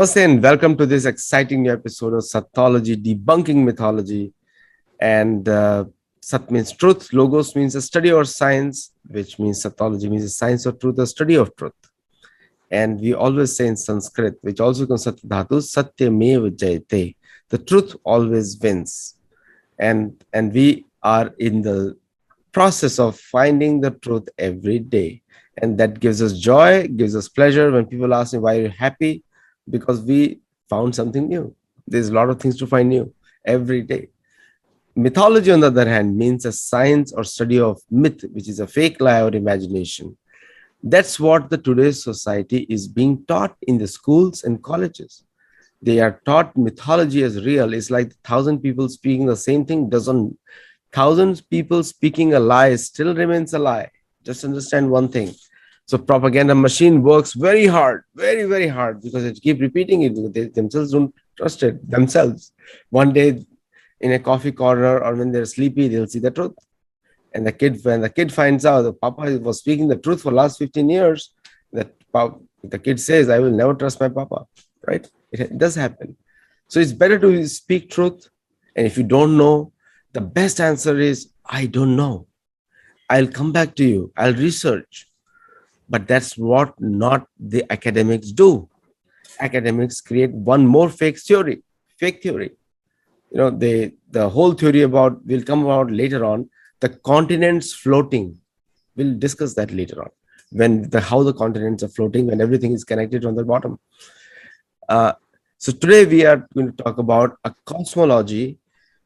Namaste and welcome to this exciting new episode of Sattology, Debunking Mythology. And Sat means truth, Logos means a study or science, which means Sattology means a science of truth, a study of truth. And we always say in Sanskrit, which also comes Sat Dhatu, Satyamev Jayate. The truth always wins. And we are in the process of finding the truth every day. And that gives us joy, gives us pleasure. When people ask me, why are you happy? Because we found something new. There's a lot of things to find new every day. Mythology, on the other hand, means a science or study of myth, which is a fake lie or imagination. That's what the today's society is being taught in the schools and colleges. They are taught mythology as real. It's like 1,000 people speaking the same thing doesn't. Thousands people speaking a lie still remains a lie. Just understand one thing. So propaganda machine works very hard, very, very hard, because it keep repeating it. They themselves don't trust it themselves. One day in a coffee corner or when they're sleepy, they'll see the truth. And when the kid finds out that Papa was speaking the truth for the last 15 years, the kid says, I will never trust my Papa, right? It does happen. So it's better to speak truth. And if you don't know, the best answer is, I don't know. I'll come back to you. I'll research. But that's what not the academics do. Academics create one more fake theory. You know, the whole theory about will come about later on. The continents floating. We'll discuss that later on. How the continents are floating when everything is connected on the bottom. So today we are going to talk about a cosmology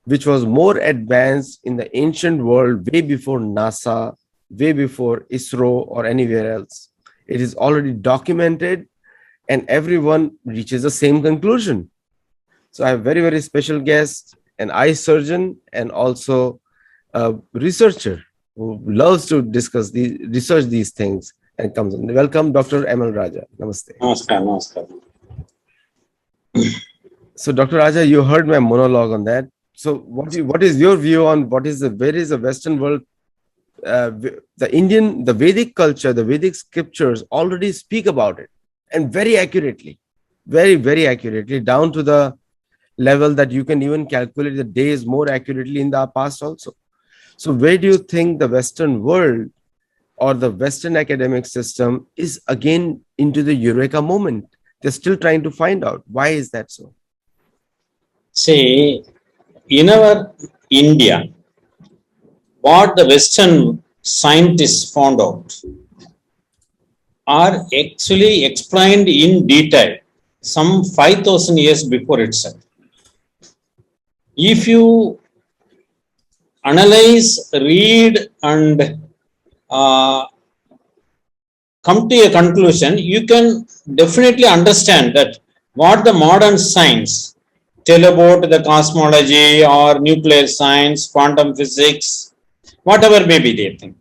which was more advanced in the ancient world way before NASA, way before ISRO or anywhere else. It is already documented and everyone reaches the same conclusion. So I have a very, very special guest, an eye surgeon and also a researcher who loves to research these things and comes on. Welcome, Dr. M.L. Raja. Namaste. Namaskar. So Dr. Raja, you heard my monologue on that. So what is your view on where is the Western world? The Vedic culture, the Vedic scriptures already speak about it, and very accurately, very, very accurately, down to the level that you can even calculate the days more accurately in the past also. So where do you think the Western world or the Western academic system is again into the Eureka moment? They're still trying to find out. Why is that so? See, in our India, what the Western scientists found out are actually explained in detail some 5,000 years before itself. If you analyze, read, and come to a conclusion, you can definitely understand that what the modern science tell about the cosmology or nuclear science, quantum physics, whatever may be their thing.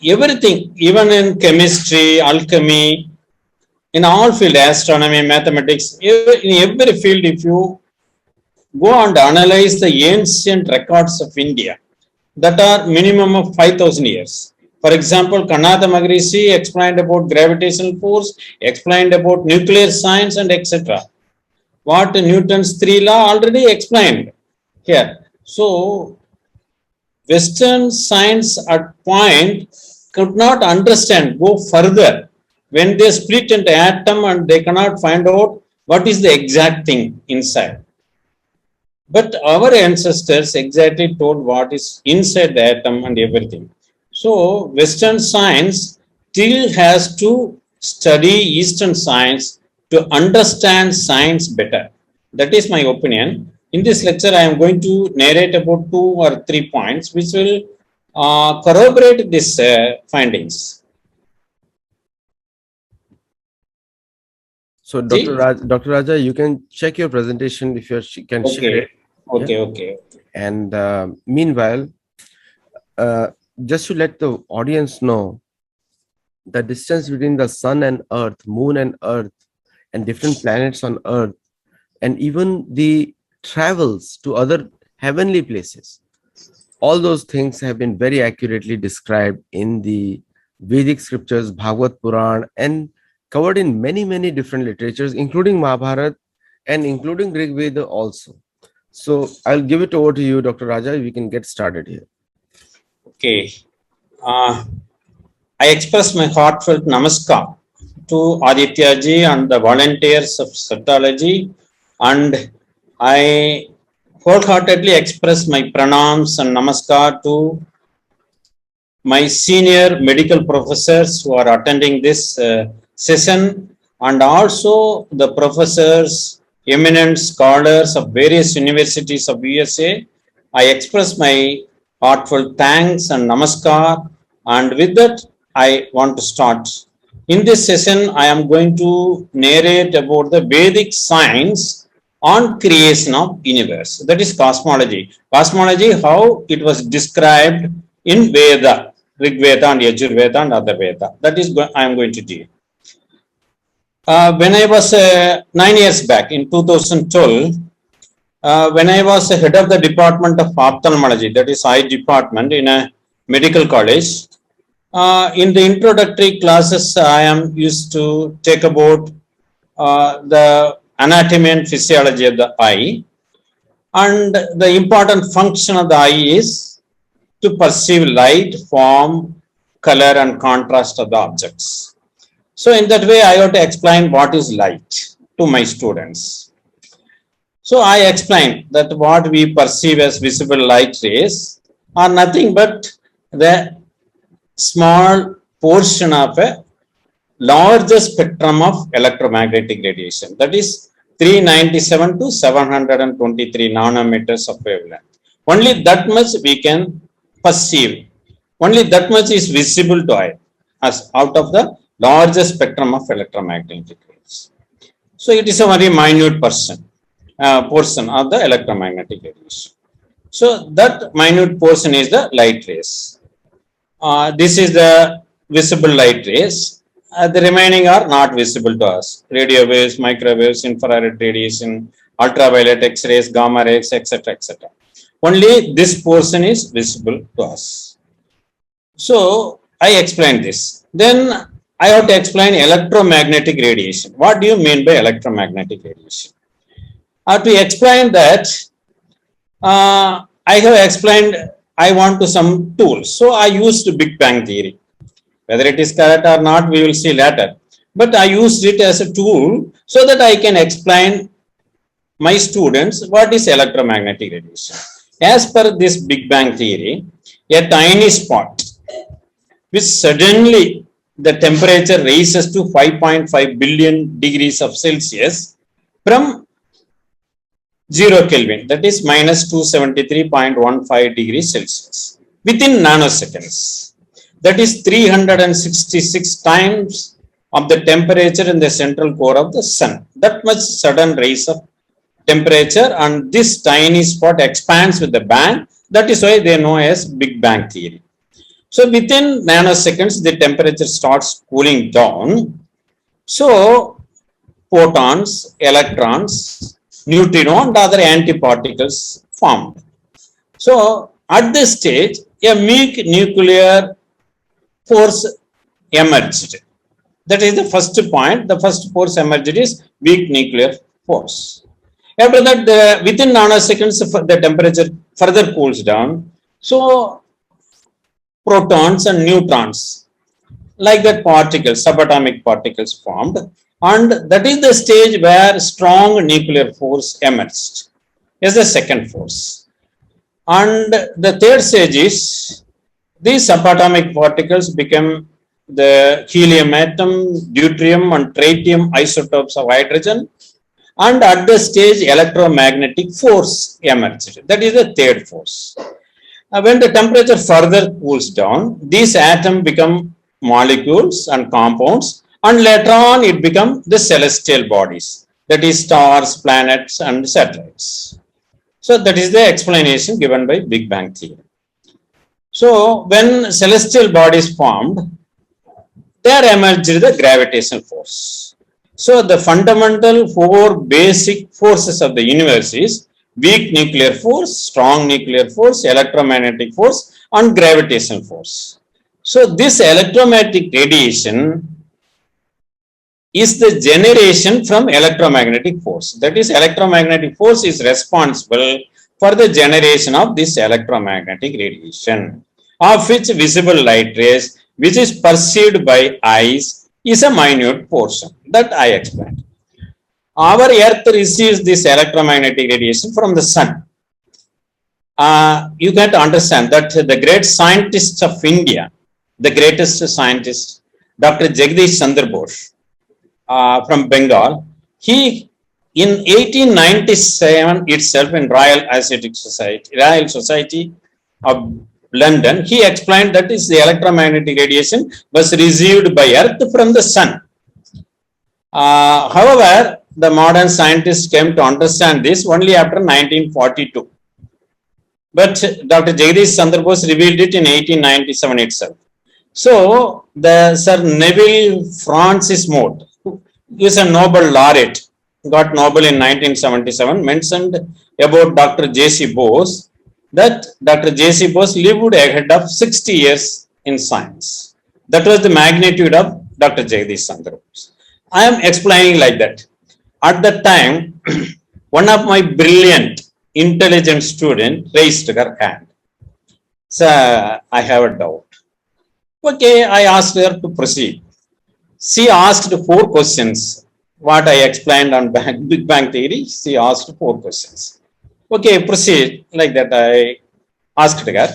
Everything, even in chemistry, alchemy, in all fields, astronomy, mathematics, in every field, if you go and analyze the ancient records of India that are minimum of 5,000 years. For example, Kanada Maharishi explained about gravitational force, explained about nuclear science, and etc. What Newton's 3 law already explained here. So, Western science at point could not understand, go further. When they split into atom and they cannot find out what is the exact thing inside. But our ancestors exactly told what is inside the atom and everything. So, Western science still has to study Eastern science to understand science better. That is my opinion. In this lecture, I am going to narrate about 2 or 3 points which will corroborate these findings. So, Dr. Raja, you can check your presentation if you can share it. Okay. And meanwhile, just to let the audience know, the distance between the sun and earth, moon and earth, and different planets on earth, and even the travels to other heavenly places, all those things have been very accurately described in the Vedic scriptures, Bhagavad Puran, and covered in many, many different literatures, including Mahabharata and including Rig Veda also. So I'll give it over to you, Dr. Raja. We can get started here. Okay. Uh, I express my heartfelt namaskar to Aditya ji and the volunteers of Sattology, and I wholeheartedly express my pranams and namaskar to my senior medical professors who are attending this session, and also the professors, eminent scholars of various universities of USA. I express my heartfelt thanks and namaskar, and with that, I want to start. In this session, I am going to narrate about the Vedic science on creation of universe. That is cosmology. Cosmology, how it was described in Veda, Rig Veda and Yajur Veda and other Veda. That is I am going to do. When I was 9 years back in 2012, when I was head of the department of ophthalmology, that is eye department in a medical college, in the introductory classes, I am used to take about the anatomy and physiology of the eye. And the important function of the eye is to perceive light, form, color, and contrast of the objects. So in that way, I have to explain what is light to my students. So I explained that what we perceive as visible light rays are nothing but the small portion of a larger spectrum of electromagnetic radiation. That is 397 to 723 nanometers of wavelength. Only that much we can perceive. Only that much is visible to eye as out of the larger spectrum of electromagnetic rays. So it is a very minute portion of the electromagnetic radiation. So that minute portion is the light rays. This is the visible light rays. The remaining are not visible to us. Radio waves, microwaves, infrared radiation, ultraviolet X-rays, gamma rays, etc. etc. Only this portion is visible to us. So I explained this. Then I have to explain electromagnetic radiation. What do you mean by electromagnetic radiation? To explain that, I have explained I want to some tools. So I used Big Bang theory. Whether it is correct or not, we will see later. But I used it as a tool so that I can explain my students what is electromagnetic radiation. As per this Big Bang theory, a tiny spot which suddenly the temperature rises to 5.5 billion degrees of Celsius from 0 Kelvin, that is minus 273.15 degrees Celsius within nanoseconds. That is 366 times of the temperature in the central core of the sun. That much sudden rise of temperature, and this tiny spot expands with the bang. That is why they know as Big Bang theory. So within nanoseconds, the temperature starts cooling down. So photons, electrons, neutrino and other antiparticles formed. So at this stage, a weak nuclear force emerged. That is the first point. The first force emerged is weak nuclear force. After that, within nanoseconds, the temperature further cools down. So protons and neutrons, like that particles, subatomic particles formed. And that is the stage where strong nuclear force emerged as the second force. And the third stage is these subatomic particles become the helium atom, deuterium and tritium isotopes of hydrogen. And at the stage, electromagnetic force emerged. That is the third force. When the temperature further cools down, these atoms become molecules and compounds, and later on it becomes the celestial bodies, that is stars, planets and satellites. So that is the explanation given by Big Bang theory. So when celestial bodies formed, there emerged the gravitational force. So the fundamental four basic forces of the universe is weak nuclear force, strong nuclear force, electromagnetic force and gravitational force. So this electromagnetic radiation is the generation from electromagnetic force. That is, electromagnetic force is responsible for the generation of this electromagnetic radiation, of which visible light rays, which is perceived by eyes, is a minute portion. That I explained. Our earth receives this electromagnetic radiation from the sun. You got to understand that the great scientists of India, the greatest scientist, Dr. Jagdish Chandra Bose, from Bengal, he in 1897 itself in Royal Society of London, he explained that is the electromagnetic radiation was received by Earth from the sun. However, the modern scientists came to understand this only after 1942. But Dr. Jagdish Chandra Bose revealed it in 1897 itself. So, the Sir Neville Francis Mote, who is a Nobel laureate, got Nobel in 1977, mentioned about Dr. J.C. Bose that Dr. J.C. Bose lived ahead of 60 years in science. That was the magnitude of Dr. Jagdish Chandra Bose. I am explaining like that. At that time, one of my brilliant, intelligent students raised her hand. So, I have a doubt. Okay, I asked her to proceed. She asked 4 questions. What I explained on Big Bang Theory, she asked 4 questions. Okay, proceed. Like that, I asked her.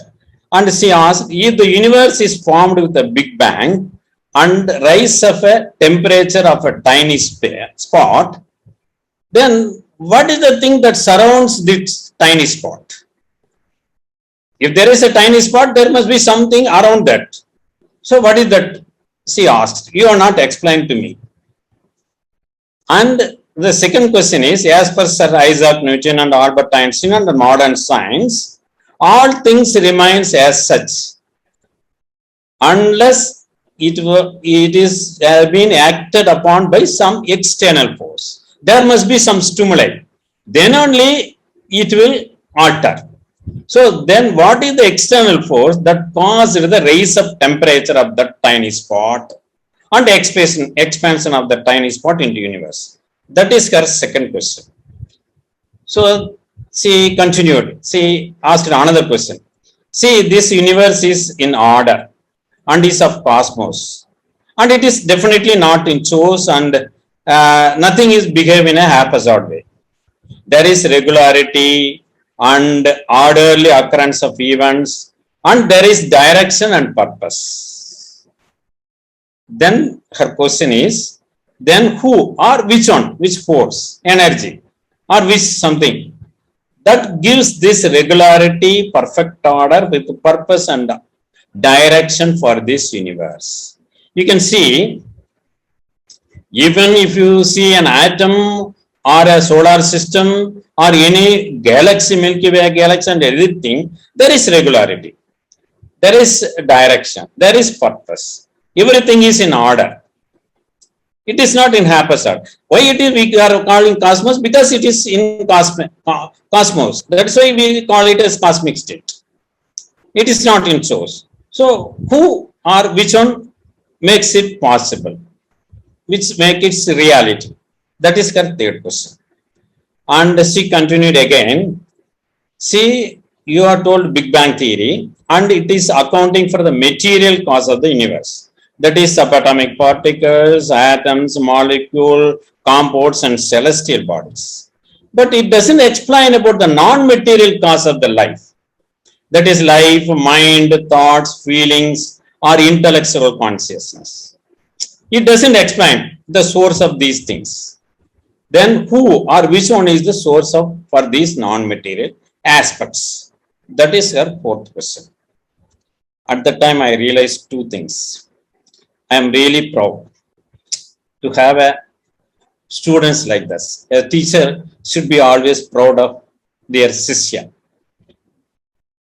And she asked, if the universe is formed with a Big Bang and rise of a temperature of a tiny spot, then what is the thing that surrounds this tiny spot? If there is a tiny spot, there must be something around that. So what is that? She asked. You are not explained to me. And the second question is, as per Sir Isaac Newton and Albert Einstein and the modern science, all things remains as such unless it is been acted upon by some external force. There must be some stimuli. Then only it will alter. So then what is the external force that caused the rise of temperature of that tiny spot and expansion of the tiny spot into universe? That is her second question. So she continued. She asked another question. See, this universe is in order and is of cosmos. And it is definitely not in choice and nothing is behaving in a haphazard way. There is regularity and orderly occurrence of events, and there is direction and purpose. Then her question is, then who or which one, which force, energy, or which something that gives this regularity, perfect order with purpose and direction for this universe? You can see, even if you see an atom or a solar system or any galaxy, Milky Way galaxy and everything, there is regularity, there is direction, there is purpose. Everything is in order. It is not in haphazard. Why it is we are calling cosmos? Because it is in cosmos. That's why we call it as cosmic state. It is not in source. So who or which one makes it possible? Which make its reality? That is her third question. And she continued again. See, you are told Big Bang Theory and it is accounting for the material cause of the universe. That is subatomic particles, atoms, molecule, compounds and celestial bodies. But it doesn't explain about the non-material cause of the life. That is life, mind, thoughts, feelings or intellectual consciousness. It doesn't explain the source of these things. Then who or which one is the source of for these non-material aspects? That is her fourth question. At that time, I realized 2 things. I am really proud to have a students like this. A teacher should be always proud of their Sishya.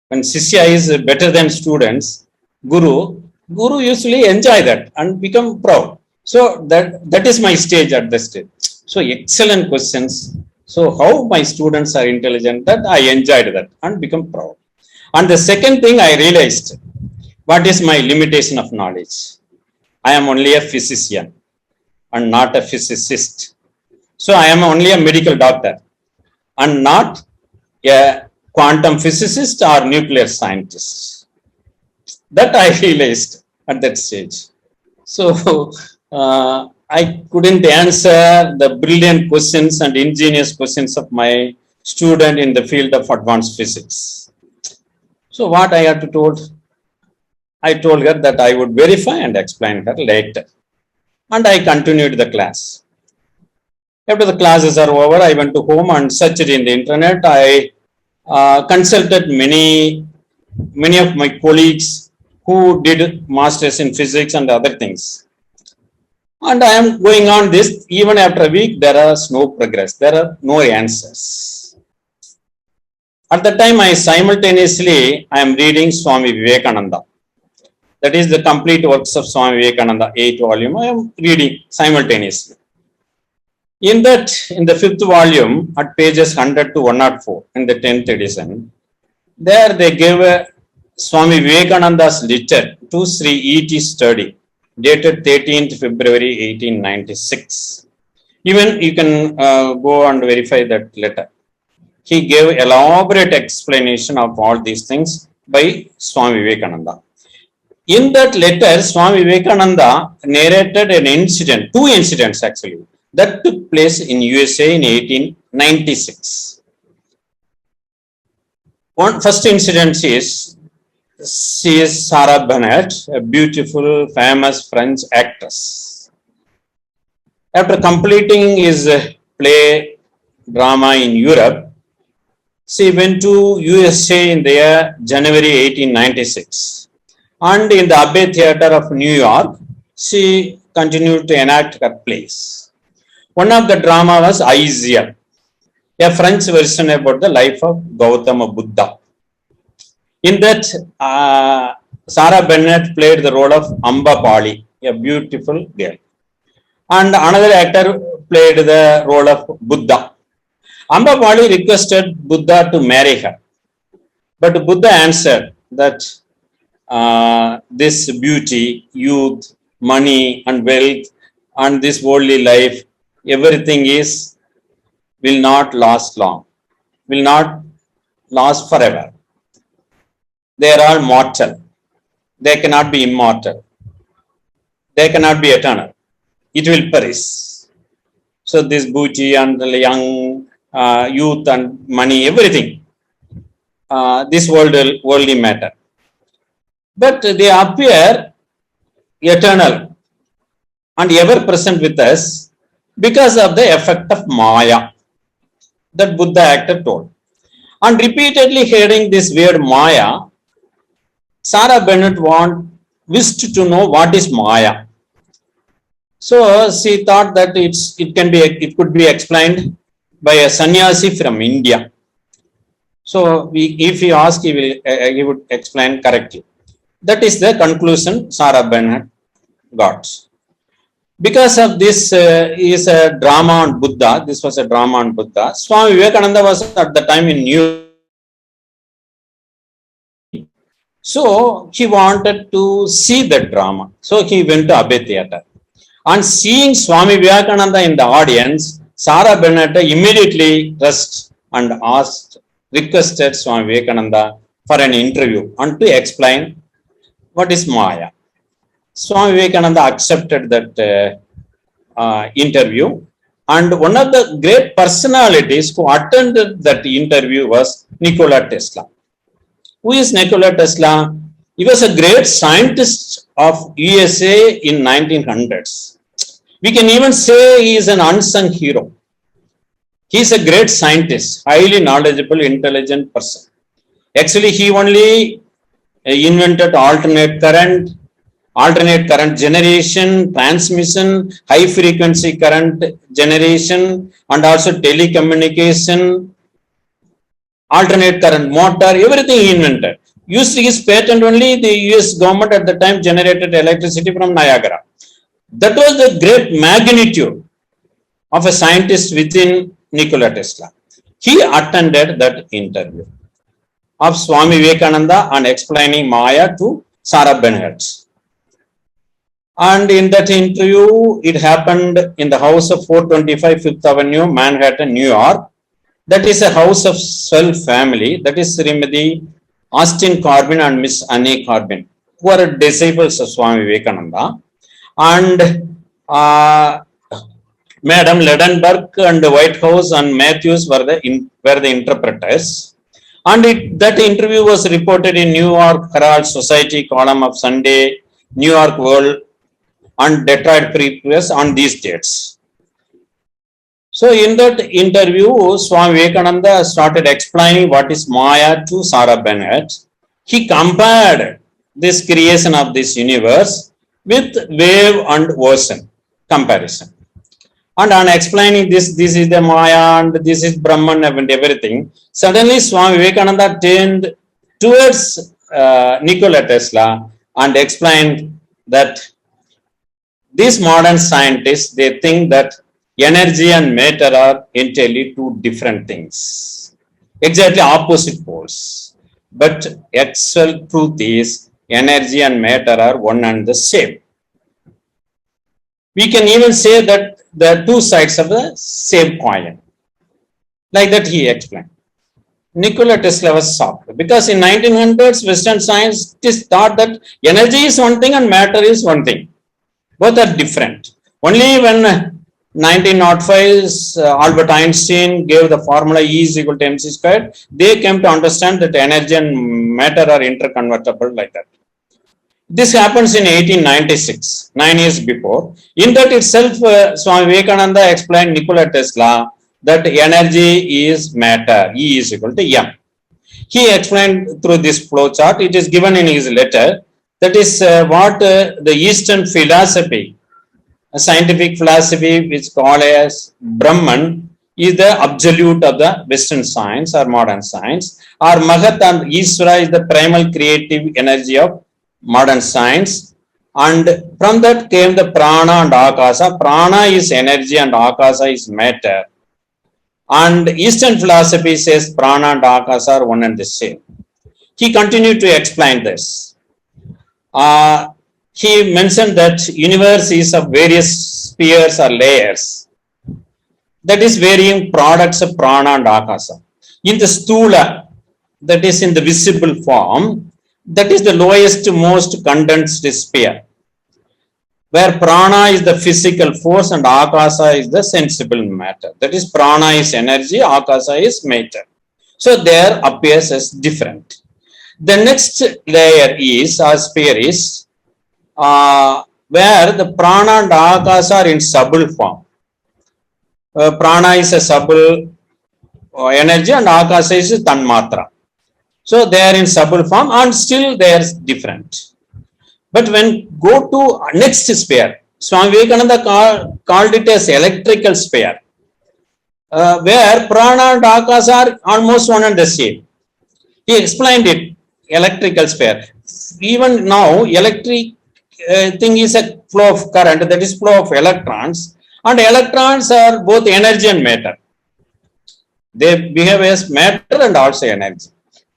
When Sishya is better than students, Guru usually enjoy that and become proud. So that is my stage at this stage. So excellent questions. So how my students are intelligent, that I enjoyed that and become proud. And the second thing I realized, what is my limitation of knowledge? I am only a physician. and not a physicist. So I am only a medical doctor and not a quantum physicist or nuclear scientist. That I realized at that stage. So I couldn't answer the brilliant questions and ingenious questions of my student in the field of advanced physics. So what I had to told, I told her that I would verify and explain her later. And I continued the class. After the classes are over, I went to home and searched in the internet. I consulted many of my colleagues who did masters in physics and other things. And I am going on this, even after a week, there is no progress. There are no answers. At the time, I am reading Swami Vivekananda. That is the complete works of Swami Vivekananda, 8 volume. I am reading simultaneously. In that, in the 5th volume, at pages 100 to 104, in the 10th edition, there they gave Swami Vivekananda's letter to Sri E.T. Sturdy, dated 13th February 1896. Even you can go and verify that letter. He gave elaborate explanation of all these things by Swami Vivekananda. In that letter, Swami Vivekananda narrated an incident, 2 incidents actually, that took place in USA in 1896. First incident is, she is Sarah Bennett, a beautiful, famous French actress. After completing his play drama in Europe, she went to USA in the year January 1896. And in the Abbey Theatre of New York, she continued to enact her plays. One of the drama was Aizia, a French version about the life of Gautama Buddha. In that, Sarah Bennett played the role of Amba Pali, a beautiful girl. And another actor played the role of Buddha. Amba Pali requested Buddha to marry her. But Buddha answered that this beauty, youth, money and wealth and this worldly life, everything will not last long, will not last forever. They are all mortal. They cannot be immortal. They cannot be eternal. It will perish. So this beauty and the young youth and money, everything, this worldly matter. But they appear eternal and ever present with us because of the effect of Maya that Buddha actor told. And repeatedly hearing this word Maya, Sarah Bennett wished to know what is Maya. So she thought that it could be explained by a sannyasi from India. So if you ask, he would explain correctly. That is the conclusion Sarah Bennett got. Because of this is a drama on Buddha. This was a drama on Buddha. Swami Vivekananda was at the time in New York. So he wanted to see that drama. So he went to Abbey Theatre. And seeing Swami Vivekananda in the audience, Sarah Bennett immediately rushed and requested Swami Vivekananda for an interview and to explain what is Maya. Swami Vivekananda accepted that interview, and one of the great personalities who attended that interview was Nikola Tesla. Who is Nikola Tesla? He was a great scientist of USA in 1900s. We can even say he is an unsung hero. He is a great scientist, highly knowledgeable, intelligent person. Actually, he only invented alternate current generation, transmission, high frequency current generation, and also telecommunication, alternate current motor, everything he invented. Used his patent only, the US government at the time generated electricity from Niagara. That was the great magnitude of a scientist within Nikola Tesla. He attended that interview of Swami Vivekananda and explaining Maya to Sarah Bennett. And in that interview, it happened in the house of 425 Fifth Avenue, Manhattan, New York. That is a house of 12 family. That is Srimati Austin Corbin and Miss Annie Corbin, who are disciples of Swami Vivekananda. And Madam Ledenberg and White House and Matthews were the interpreters. And that interview was reported in New York Herald Society column of Sunday, New York World, and Detroit Free Press on these dates. So in that interview, Swami Vivekananda started explaining what is Maya to Sarah Bennett. He compared this creation of this universe with wave and ocean comparison. And on explaining this is the Maya and this is Brahman and everything, suddenly Swami Vivekananda turned towards Nikola Tesla and explained that these modern scientists, they think that energy and matter are entirely two different things, exactly opposite poles. But actual truth is energy and matter are one and the same. We can even say that the two sides of the same coin. Like that he explained. Nikola Tesla was shocked because in 1900s Western scientists thought that energy is one thing and matter is one thing. Both are different. Only when 1905's Albert Einstein gave the formula E is equal to mc squared, they came to understand that energy and matter are interconvertible like that. This happens in 1896, 9 years before. In that itself, Swami Vivekananda explained Nikola Tesla that energy is matter, E is equal to M. He explained through this flow chart. It is given in his letter. That is what the Eastern philosophy, a scientific philosophy which called as Brahman, is the absolute of the Western science or modern science, or Mahat and Ishvara is the primal creative energy of modern science. And from that came the Prana and Akasa. Prana is energy and Akasa is matter. And Eastern philosophy says Prana and Akasa are one and the same. He continued to explain this. He mentioned that universe is of various spheres or layers. That is varying products of prana and akasa. In the stula, that is in the visible form, that is the lowest, most condensed sphere, where prana is the physical force and akasa is the sensible matter. That is, prana is energy, akasa is matter. So there appears as different. The next layer is, or sphere is, where the prana and akasa are in subtle form. Prana is a subtle energy and akasa is tanmatra. So they are in subtle form and still they are different. But when go to next sphere, Swami Vivekananda called it as electrical sphere, where prana and akasa are almost one and the same. He explained it, electrical sphere. Even now, electric thing is a flow of current, that is flow of electrons, and electrons are both energy and matter. They behave as matter and also energy.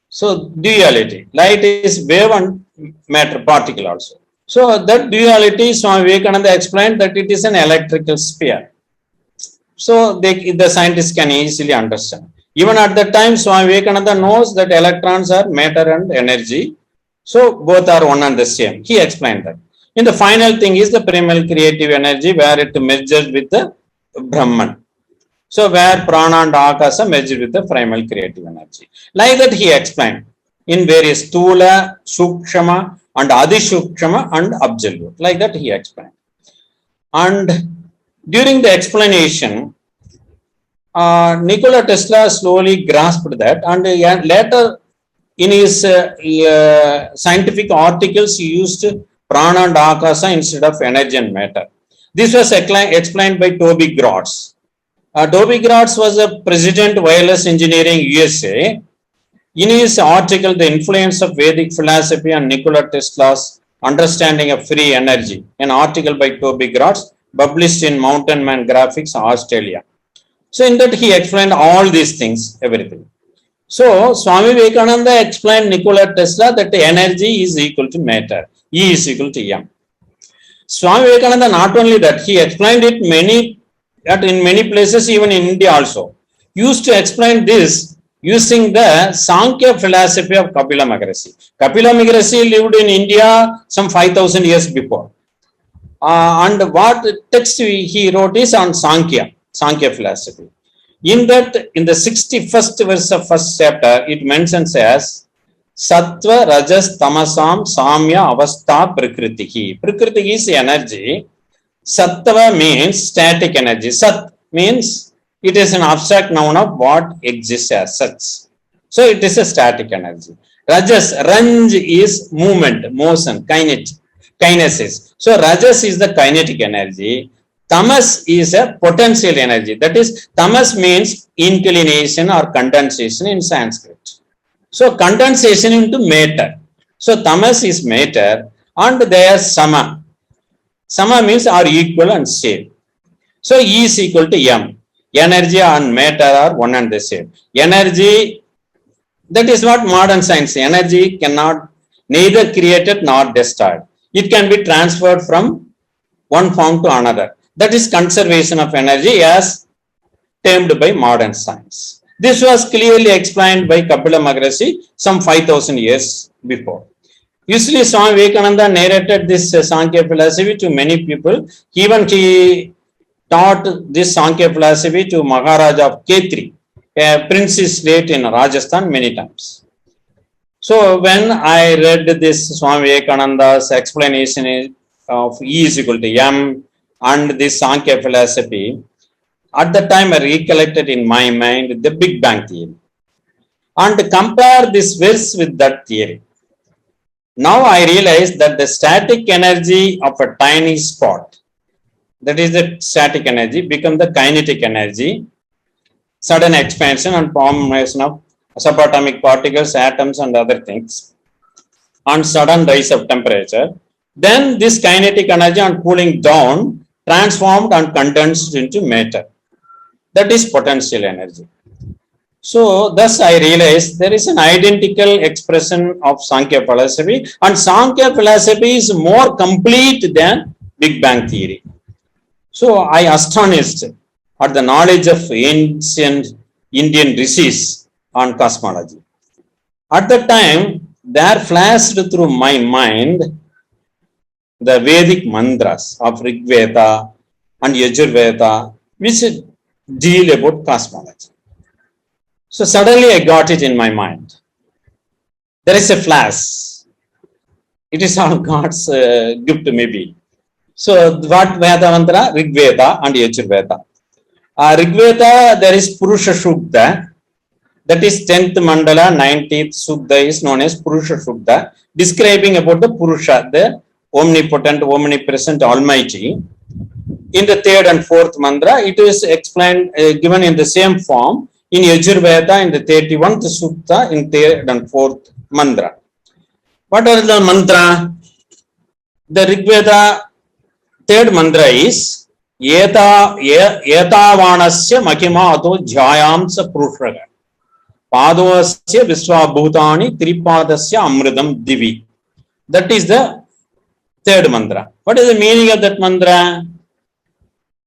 So duality, light is wave and matter particle also. So that duality, Swami Vivekananda explained that it is an electrical sphere. So the scientists can easily understand. Even at that time, Swami Vivekananda knows that electrons are matter and energy. So both are one and the same. He explained that. In the final thing is the primal creative energy, where it merges with the Brahman. So where prana and akasa merge with the primal creative energy. Like that he explained in various stula, sukshama and adishukshama and absolute. Like that he explained. And during the explanation, Nikola Tesla slowly grasped that, and later in his scientific articles he used prana and akasa instead of energy and matter. This was explained by Toby Gratz. Toby Gratz was a president wireless engineering USA. In his article, The Influence of Vedic Philosophy on Nikola Tesla's Understanding of Free Energy, an article by Toby Gratz published in Mountain Man Graphics, Australia. So in that he explained all these things, everything. So Swami Vivekananda explained Nikola Tesla that energy is equal to matter, E is equal to M. Swami Vivekananda, not only that, he explained it in many places, even in India also. Used to explain this using the Sankhya philosophy of Kapila Maharishi. Kapila Maharishi lived in India some 5,000 years before. And what text he wrote is on Sankhya philosophy. In that, in the 61st verse of first chapter, it mentions as Sattva, Rajas, Tamasam, Samya, Avastha, Prakriti. Prakriti is energy. Sattva means static energy. Sat means it is an abstract noun of what exists as such. So it is a static energy. Rajas, Ranj is movement, motion, kinesis. So Rajas is the kinetic energy. Tamas is a potential energy. That is, tamas means inclination or condensation in Sanskrit. So condensation into matter. So tamas is matter and they are sama. Sama means are equal and same. So E is equal to M. Energy and matter are one and the same. Energy, that is what modern science. Energy cannot neither created nor destroyed. It can be transferred from one form to another. That is conservation of energy as termed by modern science. This was clearly explained by Kapila Maharishi some 5,000 years before. Usually, Swami Vivekananda narrated this Sankhya philosophy to many people. Even he taught this Sankhya philosophy to Maharaja of Khetri, a princely state in Rajasthan, many times. So, when I read this Swami Vivekananda's explanation of E is equal to M and this Sankhya philosophy, at the time I recollected in my mind the Big Bang theory and compare this verse with that theory. Now I realize that the static energy of a tiny spot, that is the static energy, become the kinetic energy, sudden expansion and formation of subatomic particles, atoms and other things, and sudden rise of temperature. Then this kinetic energy on cooling down transformed and condensed into matter. That is potential energy. So, thus I realized there is an identical expression of Sankhya philosophy, and Sankhya philosophy is more complete than Big Bang theory. So, I astonished at the knowledge of ancient Indian rishis on cosmology. At the time, there flashed through my mind the Vedic mantras of Rig Veda and Yajurveda, which deal about cosmology. So suddenly I got it in my mind. There is a flash. It is all God's gift maybe. So what Veda mantra? Rig Veda and Yajurveda. Rig Veda, there is Purusha Sukta. That is 10th mandala, 19th Sukta is known as Purusha Sukta, describing about the Purusha, the omnipotent, omnipresent, almighty. In the third and fourth mantra, it is explained, given in the same form in Yajurveda in the 31th Sukta in third and fourth mantra. What are the mantra? The Rig Veda third mantra is Etavanasya Mahima Ato Jayamsa Purushaga Padosya Viswabhutani Tripadasya Amridam Divi. That is the third mantra. What is the meaning of that mantra?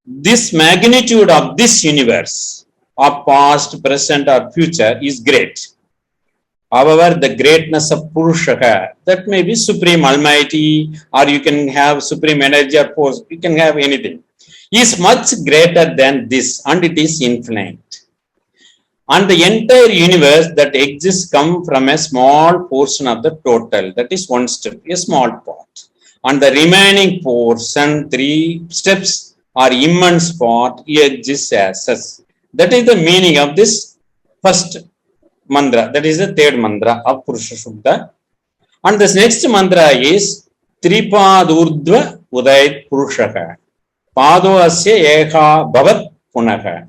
This magnitude of this universe, of past, present, or future, is great. However, the greatness of Purushaka, that may be supreme almighty, or you can have supreme energy or force, you can have anything, is much greater than this, and it is infinite. And the entire universe that exists come from a small portion of the total, that is one step, a small part. And the remaining portion, 3 steps, or immense part, exists as such. That is the meaning of this first mantra. That is the third mantra of Purusha Sukta. And this next mantra is Tripadurdva Udayat Purushaka Pado Asya Ekha Bhavat Punaha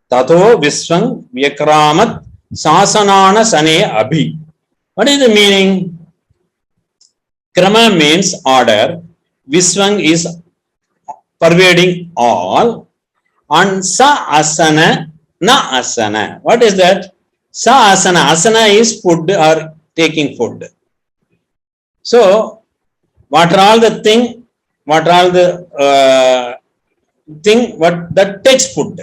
Tato Viswang Vyakramat Sasanana Sane Abhi. What is the meaning? Krama means order. Viswang is pervading all, and sa asana na asana. What is that? Sa asana. Asana is food or taking food. So, what are all the things what are the thing what that takes food,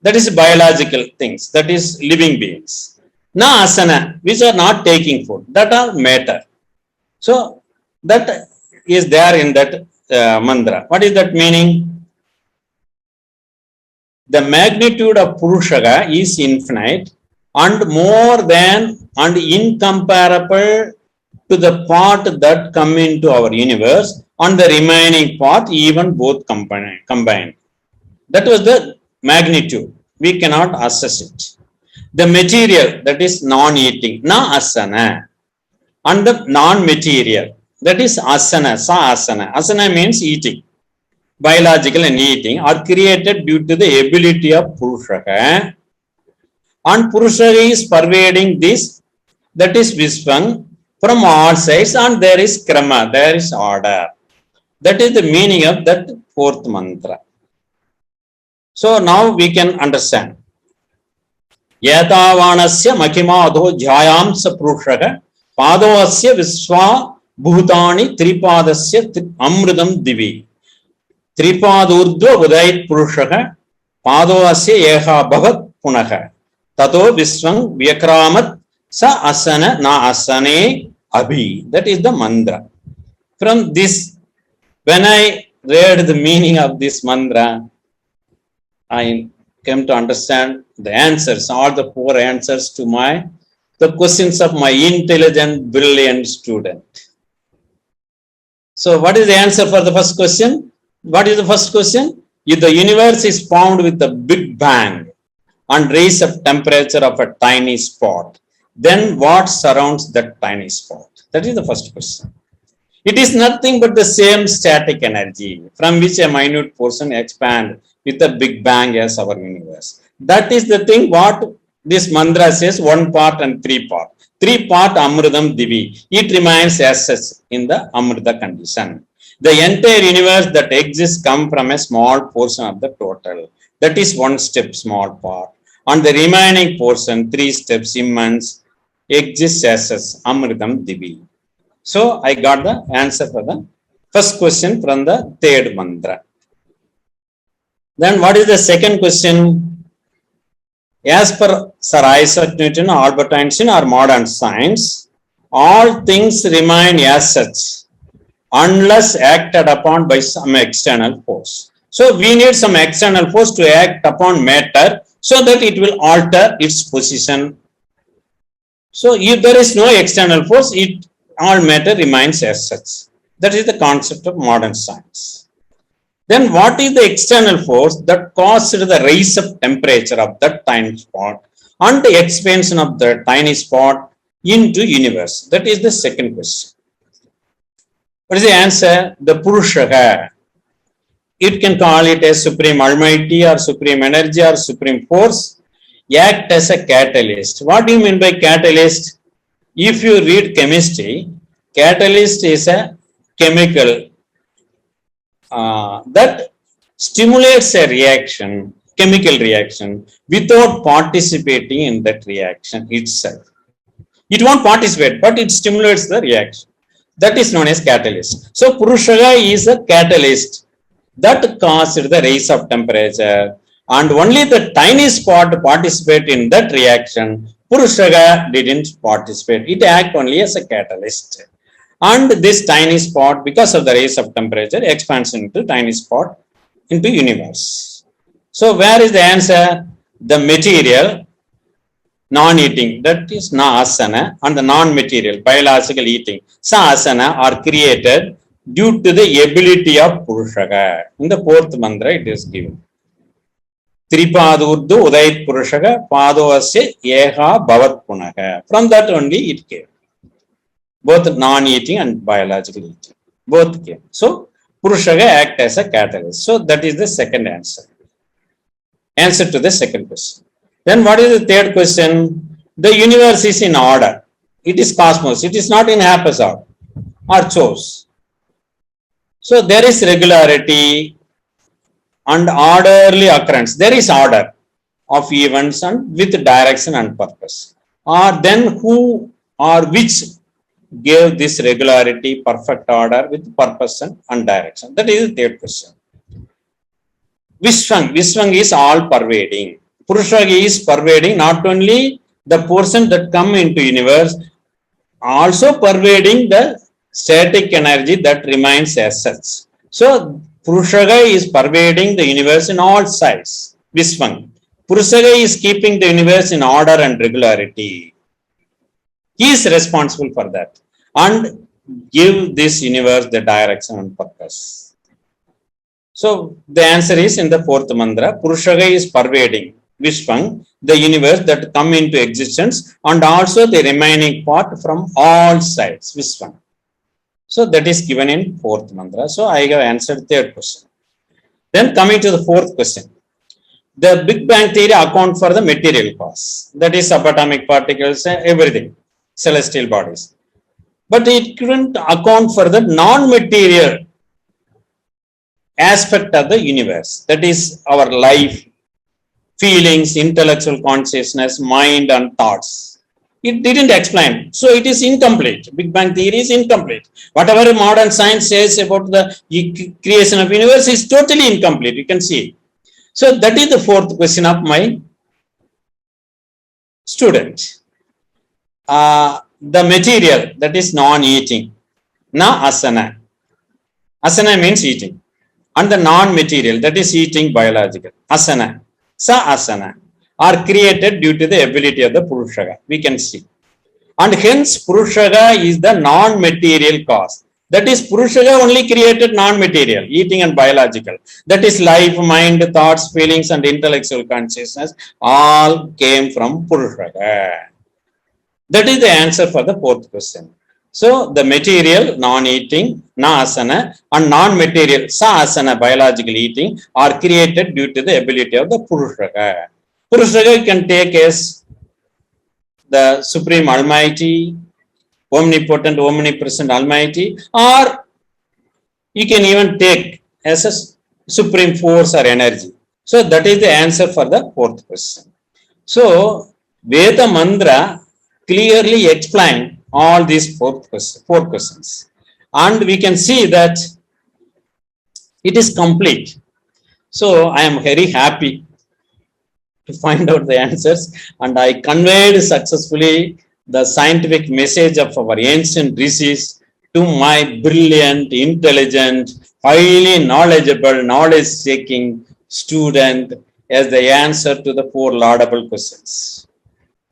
that is biological things, that is living beings. Na asana, which are not taking food, that are matter. So that is there in that mantra. What is that meaning? The magnitude of Purushaga is infinite and more than and incomparable to the part that come into our universe and the remaining part, even both combined. That was the magnitude. We cannot assess it. The material, that is non-eating, na asana, and the non-material, that is asana, sa asana. Asana means eating. Biological and eating are created due to the ability of Purushaga, and Purushaga is pervading this, that is Vishwang, from all sides, and there is Krama, there is order. That is the meaning of that fourth mantra. So now we can understand. Yatavanasya makhimadho dhyayam sa Purushaga padavasya visva bhutani tripadasya amridam divi. Tripadurdva udait Purushaga padavasya eha bhavat punaha tato viswang vyakramat sa asana na asane abhi. That is the mantra. From this, when I read the meaning of this mantra, I came to understand the answers, all the 4 answers to the questions of my intelligent, brilliant student. So what is the answer for the first question? What is the first question? If the universe is formed with the Big Bang and raise of temperature of a tiny spot, then what surrounds that tiny spot? That is the first question. It is nothing but the same static energy from which a minute portion expands with the Big Bang as our universe. That is the thing what this mantra says, 1 part and 3 part. 3 part Amridam Divi. It remains as such in the Amrita condition. The entire universe that exists come from a small portion of the total. That is 1 step, small part. And the remaining portion, 3 steps, immense, exists as such, Amridam Divi. So I got the answer for the first question from the 3rd mantra. Then what is the second question? As per Sir Isaac Newton, Albert Einstein, or modern science, all things remain as such unless acted upon by some external force. So we need some external force to act upon matter so that it will alter its position. So if there is no external force, all matter remains as such. That is the concept of modern science. Then what is the external force that caused the rise of temperature of that tiny spot and the expansion of the tiny spot into universe? That is the second question. What is the answer? The Purushaga. It can call it a supreme almighty or supreme energy or supreme force. Act as a catalyst. What do you mean by catalyst? If you read chemistry, catalyst is a chemical that stimulates a reaction, chemical reaction, without participating in that reaction itself. It won't participate, but it stimulates the reaction. That is known as catalyst. So Purushaga is a catalyst that caused the rise of temperature, and only the tiny spot participate in that reaction. Purushaga didn't participate. It acts only as a catalyst. And this tiny spot, because of the rise of temperature, expands into tiny spot into universe. So where is the answer? The material, non-eating, that is na asana, and the non-material, biological eating, sa asana, are created due to the ability of Purushaga. In the 4th mantra it is given. Tripadurdu udait Purushaga padavasya eha bhavat punaha. From that only it came. Both non-eating and biological eating. Both came. So Purushaga act as a catalyst. So that is the second answer. Answer to the second question. Then what is the 3rd question? The universe is in order. It is cosmos. It is not in haphazard or chose. So there is regularity and orderly occurrence. There is order of events and with direction and purpose. Or then who or which gave this regularity, perfect order with purpose and direction? That is the third question. Vishwang. Vishwang is all pervading. Purusha is pervading not only the portion that come into universe, also pervading the static energy that remains as such. So Purushaga is pervading the universe in all sides. Vishwang. Purushaga is keeping the universe in order and regularity. He is responsible for that and give this universe the direction and purpose. So the answer is in the fourth mantra. Purushaga is pervading Vishwang, the universe that come into existence, and also the remaining part from all sides. Vishwang. So that is given in fourth mantra. So I have answered third question. Then coming to the fourth question. The Big Bang theory account for the material cause. That is subatomic particles, everything, celestial bodies. But it couldn't account for the non-material aspect of the universe. That is our life, feelings, intellectual consciousness, mind and thoughts. It didn't explain. So it is incomplete. Big Bang theory is incomplete. Whatever modern science says about the creation of universe is totally incomplete. You can see. So that is the fourth question of my student. The material that is non-eating. Na asana. Asana means eating. And the non-material that is eating biological. Asana. Sa asana are created due to the ability of the Purushaga. We can see. And hence Purushaga is the non-material cause. That is Purushaga only created non-material, eating and biological. That is life, mind, thoughts, feelings and intellectual consciousness all came from Purushaga. That is the answer for the fourth question. So the material, non-eating, na asana, and non-material, sa asana, biological eating are created due to the ability of the Purushaga. Purushaga can take as the Supreme Almighty, omnipotent, omnipresent Almighty, or you can even take as a supreme force or energy. So that is the answer for the fourth question. So Veda Mantra clearly explain all these four questions. And we can see that it is complete. So I am very happy to find out the answers, and I conveyed successfully the scientific message of our ancient rishis to my brilliant, intelligent, highly knowledgeable, knowledge-seeking student as the answer to the four laudable questions.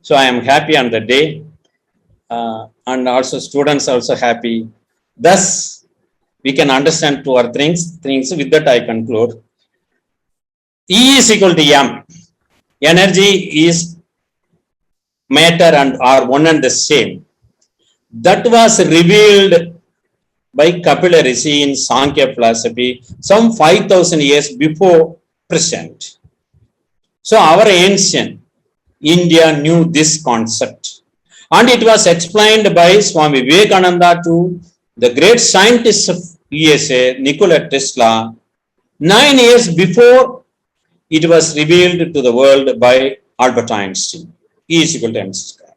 So I am happy on the day, and also students also happy. Thus, we can understand two or things. With that, I conclude. E is equal to M. Energy is matter and are one and the same. That was revealed by Kapila Rishi in Sankhya philosophy some 5,000 years before present. So our ancient India knew this concept, and it was explained by Swami Vivekananda to the great scientist of USA, Nikola Tesla, 9 years before it was revealed to the world by Albert Einstein. E is equal to mc square.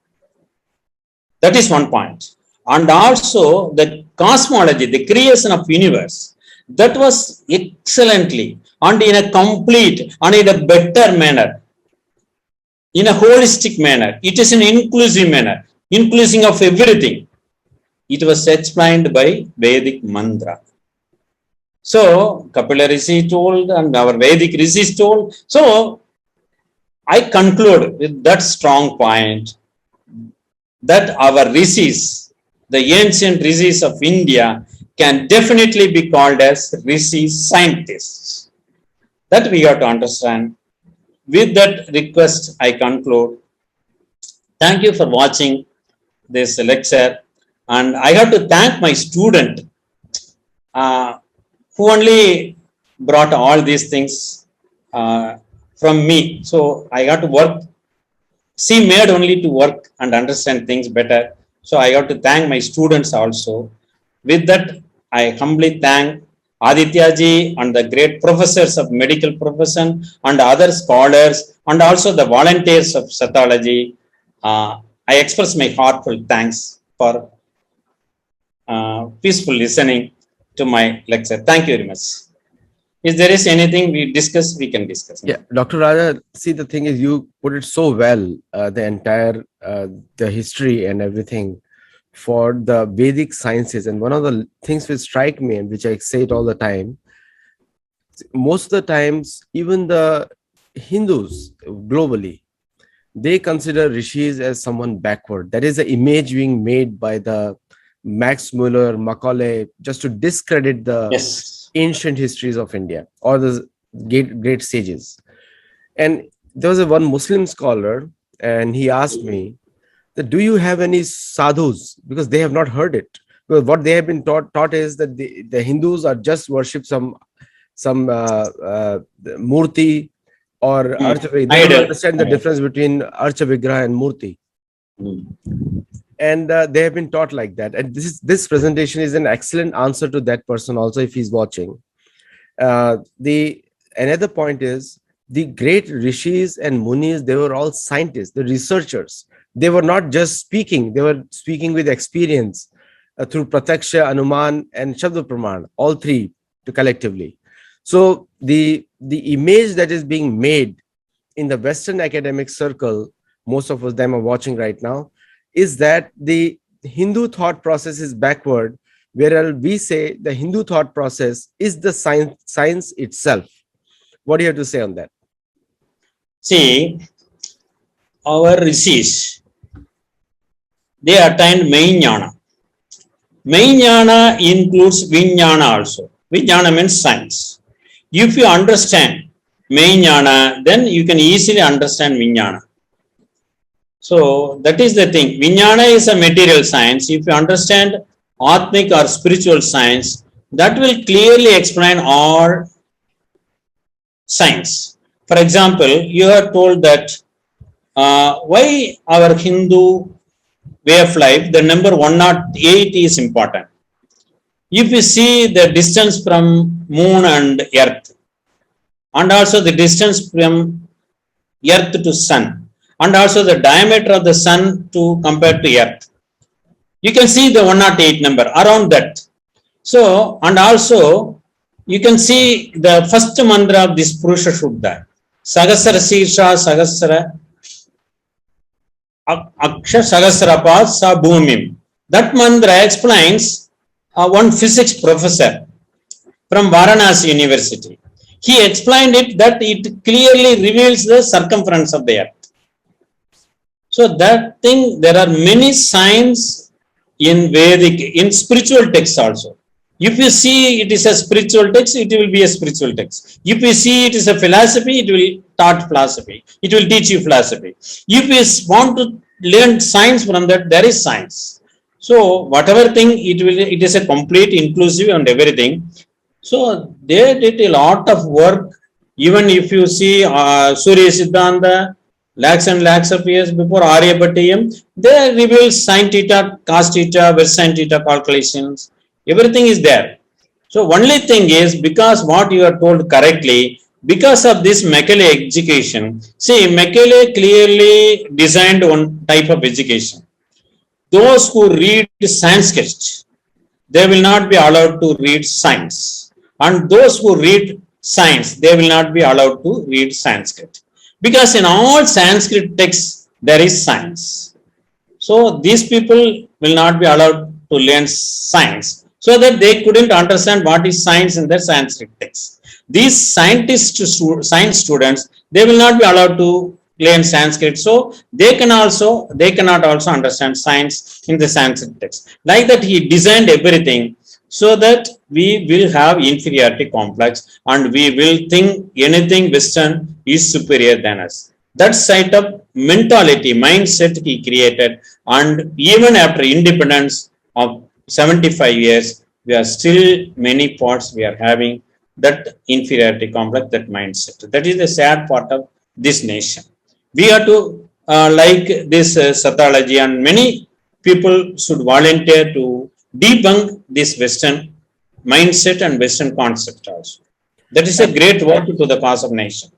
That is one point. And also the cosmology, the creation of universe, that was excellently and in a complete and in a better manner, in a holistic manner. It is an inclusive manner, inclusive of everything. It was explained by Vedic mantra. So Kapila Rishi told and our Vedic Rishis told. So I conclude with that strong point that our Rishis, the ancient Rishis of India, can definitely be called as Rishi scientists. That we have to understand. With that request, I conclude. Thank you for watching this lecture. And I have to thank my student who only brought all these things from me. So I got to work. She made only to work and understand things better. So I got to thank my students also. With that, I humbly thank Aditya ji and the great professors of medical profession and other scholars and also the volunteers of Sattology. I express my heartfelt thanks for peaceful listening to my lecture. Thank you very much. If there is anything we discuss, we can discuss. Yeah, Dr. Raja, see, the thing is, you put it so well, the entire the history and everything for the Vedic sciences. And one of the things which strike me and which I say it all the time, most of the times, even the Hindus globally, they consider rishis as someone backward. That is the image being made by the Max Muller, Macaulay, just to discredit the Yes. ancient histories of India or the great sages. And there was one Muslim scholar, and he asked me that, do you have any sadhus? Because they have not heard it. Because what they have been taught is that the Hindus are just worship some murti or archa. They don't Idol. understand the difference between archa vigraha and murti. And they have been taught like that. And this presentation is an excellent answer to that person also, if he's watching. The another point is, the great rishis and munis, they were all scientists, the researchers. They were not just speaking, they were speaking with experience through prataksha, anuman, and shabda praman, all three collectively. So the image that is being made in the Western academic circle, most of us them are watching right now, is that the Hindu thought process is backward, whereas we say the Hindu thought process is the science itself. What do you have to say on that? See, our rishis, they attained main jnana. Main jnana includes vijnana also. Vijnana means science. If you understand main jnana, then you can easily understand vijnana. So that is the thing. Vijnana is a material science. If you understand Atmic or spiritual science, that will clearly explain all science. For example, you are told that why our Hindu way of life, the number 108 is important. If you see the distance from moon and earth, and also the distance from earth to sun, and also the diameter of the sun to compare to earth, you can see the 108 number around that. So, and also you can see the first mantra of this Purusha Shuddha, Sagasra Sirsha Sagasra Aksha Sagasrapad Sa Bhumim. That mantra explains one physics professor from Varanasi University. He explained it that it clearly reveals the circumference of the earth. So that thing, there are many signs in Vedic, in spiritual texts also. If you see it is a spiritual text, it will be a spiritual text. If you see it is a philosophy, it will taught philosophy. It will teach you philosophy. If you want to learn science from that, there is science. So whatever thing, it is a complete inclusive and everything. So they did a lot of work. Even if you see Surya Siddhanta, lakhs and lakhs of years before Aryabhattiyam, they reveal sine theta, cos theta, vers sine theta calculations. Everything is there. So only thing is, because what you are told correctly, because of this Macaulay education, see, Macaulay clearly designed one type of education. Those who read Sanskrit, they will not be allowed to read science. And those who read science, they will not be allowed to read Sanskrit. Because in all Sanskrit texts, there is science. So these people will not be allowed to learn science, so that they couldn't understand what is science in their Sanskrit text. These science students, they will not be allowed to learn Sanskrit, so they cannot also understand science in the Sanskrit text. Like that, he designed everything so that we will have inferiority complex and we will think anything Western is superior than us. That side of mentality, mindset he created, and even after independence of 75 years, we are still many parts we are having that inferiority complex, that mindset. That is the sad part of this nation. We have to like this Sattology, and many people should volunteer to debunk this Western mindset and Western concept also. That is a great work to the cause of nation.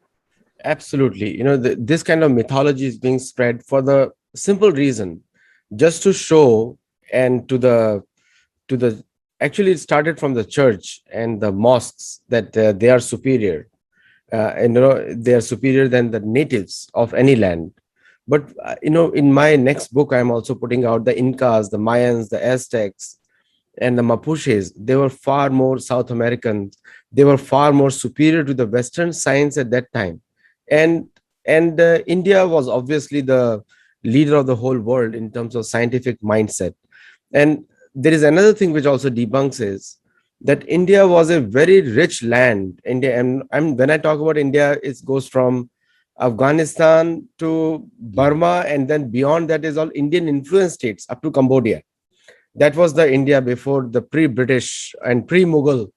Absolutely. This kind of mythology is being spread for the simple reason, just to show and to the to the, actually it started from the church and the mosques, that they are superior, and they are superior than the natives of any land. But in my next book, I'm also putting out the Incas, the Mayans, the Aztecs, and the Mapuches. They were far more South Americans. They were far more superior to the Western science at that time. And India was obviously the leader of the whole world in terms of scientific mindset. And there is another thing which also debunks is that India was a very rich land. India, and when I talk about India, it goes from Afghanistan to Burma, and then beyond that is all Indian influence states up to Cambodia. That was the India before the pre-British and pre-Mughal,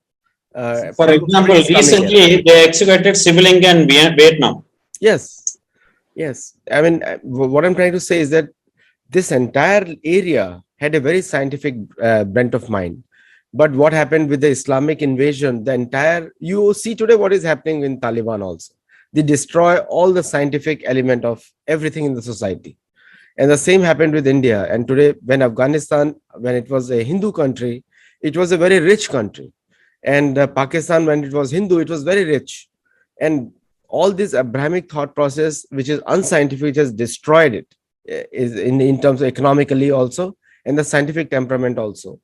For example, pre-Islamic era. recently they excavated Sibling and Vietnam. Yes, yes. I mean, what I'm trying to say is that this entire area had a very scientific bent of mind. But what happened with the Islamic invasion, the entire, you see today what is happening in Taliban also. They destroy all the scientific element of everything in the society. And the same happened with India. And today, when Afghanistan, when it was a Hindu country, it was a very rich country. And Pakistan, when it was Hindu, it was very rich. And all this Abrahamic thought process, which is unscientific, has destroyed it, is in terms of economically also, and the scientific temperament also.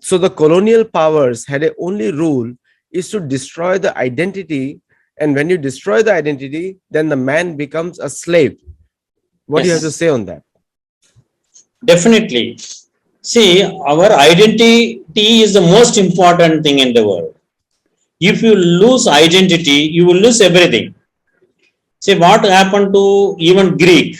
So the colonial powers had a only rule is to destroy the identity. And when you destroy the identity, then the man becomes a slave. What do you have to Yes, say on that? definitely. See, our identity is the most important thing in the world. If you lose identity, you will lose everything. See what happened to even Greek,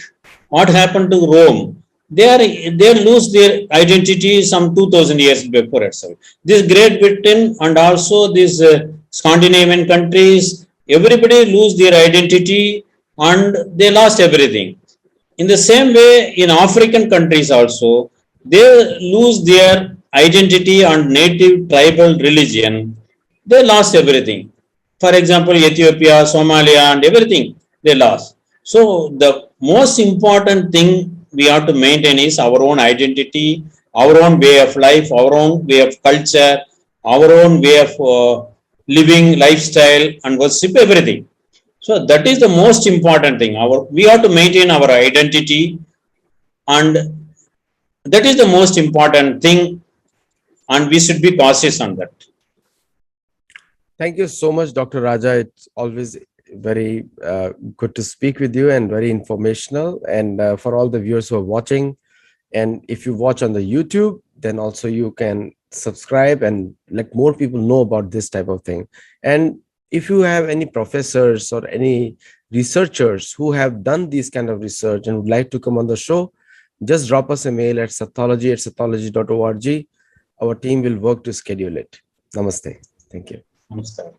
what happened to Rome. They lose their identity some 2000 years before itself. This Great Britain and also these Scandinavian countries, everybody lose their identity and they lost everything. In the same way, in African countries also, they lose their identity and native tribal religion. They lost everything. For example, Ethiopia, Somalia, and everything they lost. So the most important thing we have to maintain is our own identity, our own way of life, our own way of culture, our own way of living lifestyle and worship, everything. So that is the most important thing. We have to maintain our identity, and that is the most important thing, and we should be cautious on that. Thank you so much, Dr. Raja. It's always very good to speak with you and very informational. And for all the viewers who are watching, and if you watch on the YouTube, then also you can subscribe and let more people know about this type of thing. And if you have any professors or any researchers who have done this kind of research and would like to come on the show, just drop us a mail at sattology@sattology.org. Our team will work to schedule it. Namaste. Thank you. Namaskar.